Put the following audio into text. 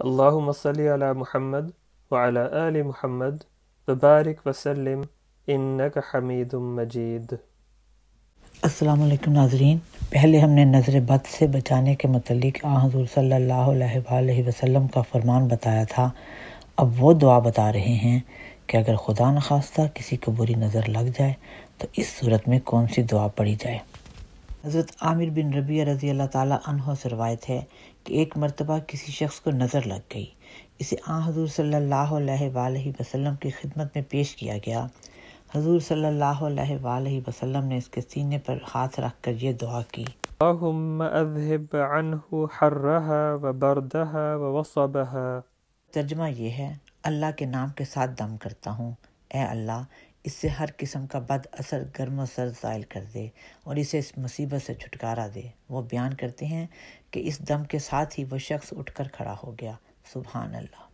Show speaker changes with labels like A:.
A: اللہم صلی علی محمد وعلی آل محمد وبارک وسلم انک حمید مجید۔
B: السلام علیکم ناظرین، پہلے ہم نے نظر بد سے بچانے کے متعلق حضور صلی اللہ علیہ وآلہ وسلم کا فرمان بتایا تھا۔ اب وہ دعا بتا رہے ہیں کہ اگر خدا نخواستہ کسی کو بری نظر لگ جائے تو اس صورت میں کون سی دعا پڑھی جائے۔ حضرت عامر بن ربیعہ رضی اللہ تعالیٰ عنہ سے روایت ہے کہ ایک مرتبہ کسی شخص کو نظر لگ گئی، اسے حضور صلی اللہ علیہ وآلہ وسلم کی خدمت میں پیش کیا گیا۔ حضور صلی اللہ علیہ وآلہ وسلم نے اس کے سینے پر ہاتھ رکھ کر یہ دعا کی:
A: اللہم اذہب عنہ حرہا وبردہا ووصبہا۔
B: ترجمہ یہ ہے: اللہ کے نام کے ساتھ دم کرتا ہوں، اے اللہ اس سے ہر قسم کا بد اثر گرم و سرد زائل کر دے اور اسے اس مصیبت سے چھٹکارا دے۔ وہ بیان کرتے ہیں کہ اس دم کے ساتھ ہی وہ شخص اٹھ کر کھڑا ہو گیا۔ سبحان اللہ۔